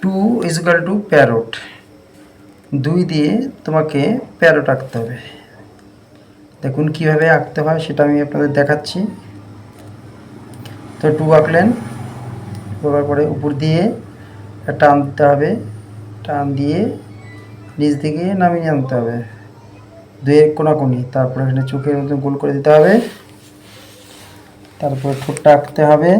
Two is equal to parrot, 2 দিয়ে তোমাকে parrot আঁকতে হবে। দেখুন কিভাবে আঁকতে হয় সেটা আমি আপনাদের দেখাচ্ছি। তো 2 আঁকলেন, আঁকার পরে উপর দিয়ে টান দিতে হবে, টান দিয়ে নিচ দিকে নামিয়ে আনতে হবে 2 এর কোণাকুণি। তারপর এখানে চোখের মতো গোল করে দিতে হবে, তারপর ঠোঁটটা আঁকতে হবে,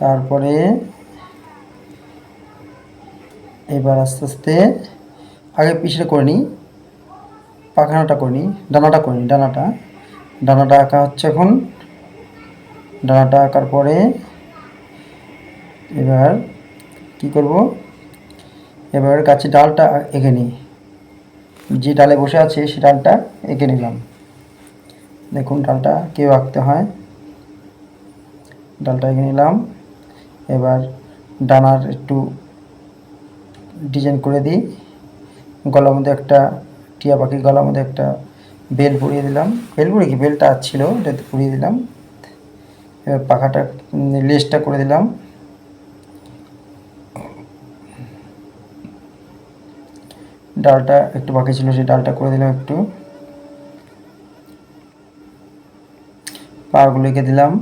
তারপরে এবার আস্তে আস্তে আগে পিছনে করে নিই, পাখানাটা করে নিই, ডানাটা করে নিই, ডানাটা আঁকা হচ্ছে এখন। ডানাটা আঁকার পরে এবার কি করব, এবার গাছের ডালটা এঁকে নিই, যে ডালে বসে আছে সেই ডালটা এঁকে নিলাম। দেখুন ডালটা কেউ আঁকতে হয়, ডালটা এঁকে নিলাম। এবার ডানার একটু ডিজাইন করে দিই, গলার মধ্যে একটা টিয়া পাখির গলার মধ্যে একটা বেল পরিয়ে দিলাম, বেলটা ছিল এটাতে পরিয়ে দিলাম। এবার পাখাটা লেজটা করে দিলাম, ডালটা একটু বাকি ছিল সেই ডালটা করে দিলাম, একটু পাগুলো এঁকে দিলাম।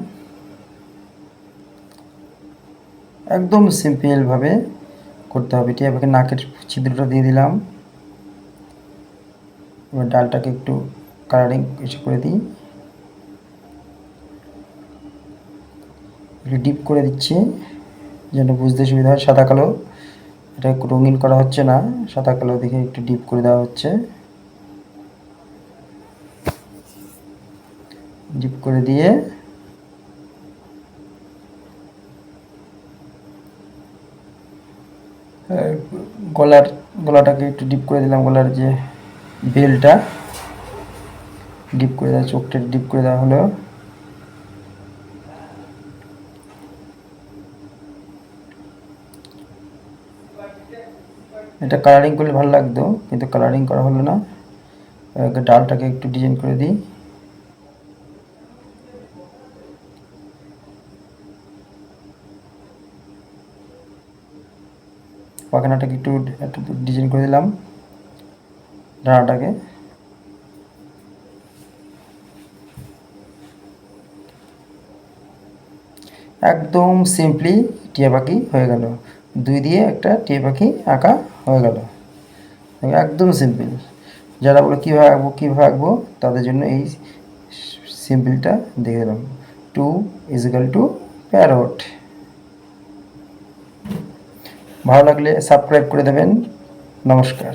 একদম সিম্পলভাবে করতে হবে। টিয়া পাখির নাকের ছিদ্রটা দিয়ে দিলাম। এবার ডালটাকে একটু কালারিং করে দিই, একটু ডিপ করে দিচ্ছি যেন বুঝতে সুবিধা হয়। সাদা কালো, এটা রঙিন করা হচ্ছে না, সাদা কালো দেখে একটু ডিপ করে দেওয়া হচ্ছে। ডিপ করে দিয়ে গলাটাকে একটু ডিপ করে দিলাম, গলার যে বেলটা ডিপ করে দেওয়া, চোখটা ডিপ করে দেওয়া হলো। এটা কালারিং করলে ভালো লাগতো, কিন্তু কালারিং করা হলো না। ডালটাকে একটু ডিজাইন করে দিই, পাখানাটাকে একটু ডিজাইন করে দিলাম, ডানাটাকে। একদম সিম্পলি টিয়া পাখি হয়ে গেল, 2 দিয়ে একটা টিয়া পাখি আঁকা হয়ে গেল। একদম সিম্পল। যারা বলে কীভাবে আঁকবো তাদের জন্য এই সিম্পলটা দেখে দিলাম। 2 ইজ ইকুয়াল টু প্যারট। ভালো লাগলে সাবস্ক্রাইব করে দেবেন। নমস্কার।